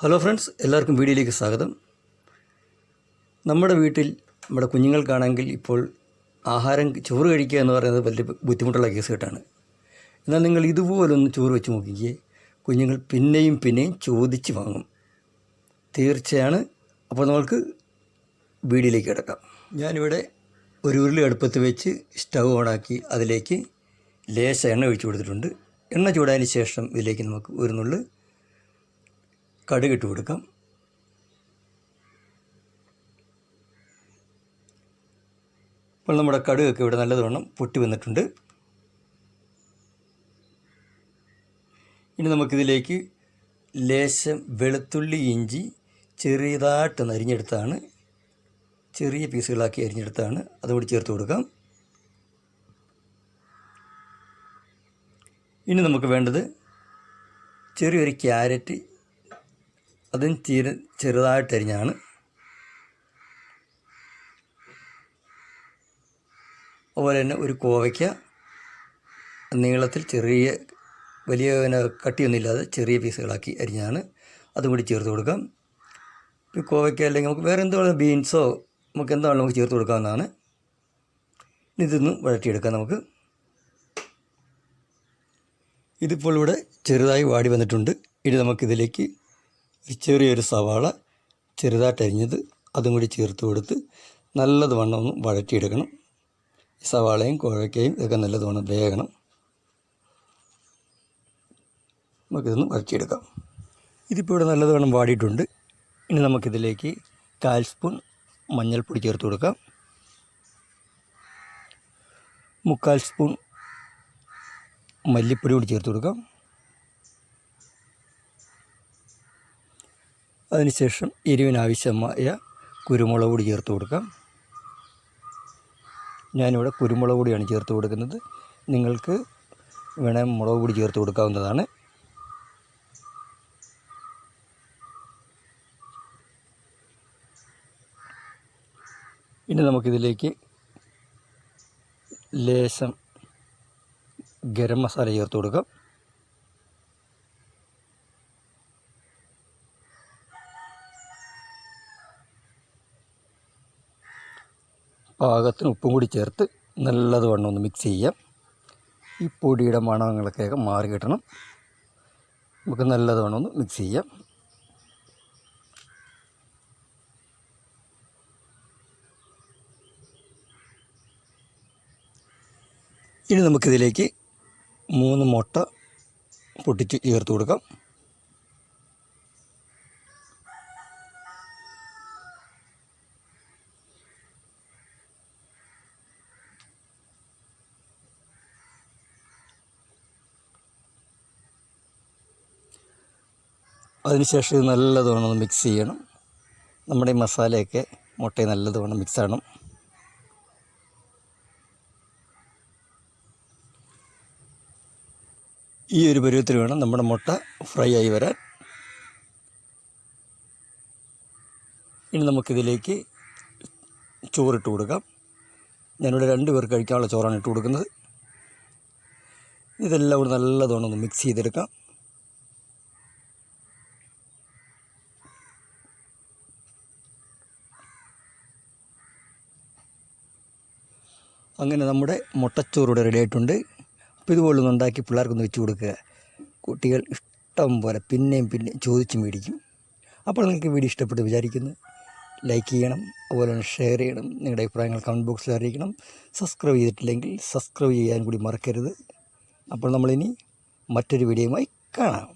Hello friends, എല്ലാവർക്കും വീഡിയോയിലേക്ക് സ്വാഗതം. നമ്മുടെ വീട്ടിൽ നമ്മുടെ കുഞ്ഞുങ്ങൾക്കാണെങ്കിൽ ഇപ്പോൾ ചോറ് കഴിക്കുക എന്ന് പറയുന്നത് വലിയ ബുദ്ധിമുട്ടുള്ള കേസ് കേട്ടാണ്. എന്നാൽ നിങ്ങൾ ഇതുപോലൊന്ന് ചോറ് വെച്ച് നോക്കിക്കേ, കുഞ്ഞുങ്ങൾ പിന്നെയും ചോദിച്ച് വാങ്ങും. തീർച്ചയാണ്. അപ്പോൾ നമുക്ക് വീഡിയോയിലേക്ക് കിടക്കാം. ഞാനിവിടെ ഒരു ഉരുളി അടുപ്പത്ത് വെച്ച് സ്റ്റൗ ഓണാക്കി അതിലേക്ക് ലേശ എണ്ണ ഒഴിച്ചു കൊടുത്തിട്ടുണ്ട്. എണ്ണ ചൂടായതിന് ശേഷം ഇതിലേക്ക് നമുക്ക് ഒരു നുള്ളു കടുകിട്ട് കൊടുക്കാം. ഇപ്പോൾ നമ്മുടെ കടുകൊക്കെ ഇവിടെ നല്ലതുവണ്ണം പൊട്ടി വന്നിട്ടുണ്ട്. ഇനി നമുക്കിതിലേക്ക് ലേശം വെളുത്തുള്ളി ഇഞ്ചി ചെറിയതായിട്ടൊന്ന് അരിഞ്ഞെടുത്താണ്, ചെറിയ പീസുകളാക്കി അരിഞ്ഞെടുത്താണ്, അതുകൂടി ചേർത്ത് കൊടുക്കാം. ഇനി നമുക്ക് വേണ്ടത് ചെറിയൊരു ക്യാരറ്റ്, അതും ചെറുതായിട്ടരിഞ്ഞാണ്. അതുപോലെ തന്നെ ഒരു കോവയ്ക്ക നീളത്തിൽ വലിയ കട്ടിയൊന്നുമില്ലാതെ ചെറിയ പീസുകളാക്കി അരിഞ്ഞാണ്, അതും കൂടി ചേർത്ത് കൊടുക്കാം. ഇപ്പോൾ കോവയ്ക്ക അല്ലെങ്കിൽ നമുക്ക് വേറെ എന്താണ് ബീൻസോ നമുക്ക് എന്താണോ നമുക്ക് ചേർത്ത് കൊടുക്കാവുന്നതാണ്. ഇതൊന്ന് വഴറ്റിയെടുക്കാം നമുക്ക്. ഇതിപ്പോൾ ഇവിടെ ചെറുതായി വാടി വന്നിട്ടുണ്ട്. ഇനി നമുക്കിതിലേക്ക് ചെറിയൊരു സവാള ചെറുതായിട്ടരിഞ്ഞത് അതും കൂടി ചേർത്ത് കൊടുത്ത് നല്ലതുവണ്ണം ഒന്ന് വഴറ്റിയെടുക്കണം. സവാളയും കോവയ്ക്കയും ഇതൊക്കെ നല്ലതുവണ്ണം വേകണം. നമുക്കിതൊന്ന് വഴറ്റിയെടുക്കാം. ഇതിപ്പോൾ ഇവിടെ നല്ലതുവണ്ണം വാടിയിട്ടുണ്ട്. ഇനി നമുക്കിതിലേക്ക് 1/4 സ്പൂൺ മഞ്ഞൾപ്പൊടി ചേർത്ത് കൊടുക്കാം. 3/4 സ്പൂൺ മല്ലിപ്പൊടി കൂടി ചേർത്ത് കൊടുക്കാം. അതിനുശേഷം എരിവിനാവശ്യമായ കുരുമുളക് പൊടി ചേർത്ത് കൊടുക്കാം. ഞാനിവിടെ കുരുമുളക് പൊടിയാണ് ചേർത്ത് കൊടുക്കുന്നത്. നിങ്ങൾക്ക് വേണമെങ്കിൽ മുളക് പൊടി ചേർത്ത് കൊടുക്കാവുന്നതാണ്. ഇനി നമുക്കിതിലേക്ക് ലേശം ഗരം മസാല ചേർത്ത് കൊടുക്കാം. പാകത്തിന് ഉപ്പും കൂടി ചേർത്ത് നല്ലതുവണ്ണം ഒന്ന് മിക്സ് ചെയ്യാം. ഈ പൊടിയുടെ മണങ്ങളൊക്കെ മാറി കിട്ടണം. നമുക്ക് നല്ലതുവണ്ണം ഒന്ന് മിക്സ് ചെയ്യാം. ഇനി നമുക്കിതിലേക്ക് 3 മുട്ട പൊട്ടിച്ച് ചേർത്ത് കൊടുക്കാം. അതിനുശേഷം ഇത് നല്ലതുവണ്ണം ഒന്ന് മിക്സ് ചെയ്യണം. നമ്മുടെ ഈ മസാലയൊക്കെ മുട്ടയിൽ നല്ലതുവണ്ണം മിക്സ് ആകണം. ഈ ഒരു പരുവത്തിൽ വേണം നമ്മുടെ മുട്ട ഫ്രൈ ആയി വരാൻ. ഇനി നമുക്കിതിലേക്ക് ചോറിട്ട് കൊടുക്കാം. ഞാനിവിടെ 2 പേർക്ക് കഴിക്കാനുള്ള ചോറാണ് ഇട്ട് കൊടുക്കുന്നത്. ഇതെല്ലാം കൂടി നല്ലതുവണ്ണം ഒന്ന് മിക്സ് ചെയ്തെടുക്കാം. അങ്ങനെ നമ്മുടെ മുട്ടച്ചോറിവിടെ റെഡി ആയിട്ടുണ്ട്. അപ്പോൾ ഇതുപോലൊന്ന് ഉണ്ടാക്കി പിള്ളേർക്കൊന്ന് വെച്ച് കൊടുക്കുക. കുട്ടികൾ ഇഷ്ടം പോലെ പിന്നെയും ചോദിച്ച് മേടിക്കും. അപ്പോൾ നിങ്ങൾക്ക് വീഡിയോ ഇഷ്ടപ്പെട്ട് വിചാരിക്കുന്നു. ലൈക്ക് ചെയ്യണം, അതുപോലെ തന്നെ ഷെയർ ചെയ്യണം, നിങ്ങളുടെ അഭിപ്രായങ്ങൾ കമൻറ്റ് ബോക്സിൽ അറിയിക്കണം. സബ്സ്ക്രൈബ് ചെയ്തിട്ടില്ലെങ്കിൽ സബ്സ്ക്രൈബ് ചെയ്യാൻ കൂടി മറക്കരുത്. അപ്പോൾ നമ്മളിനി മറ്റൊരു വീഡിയോയുമായി കാണാം.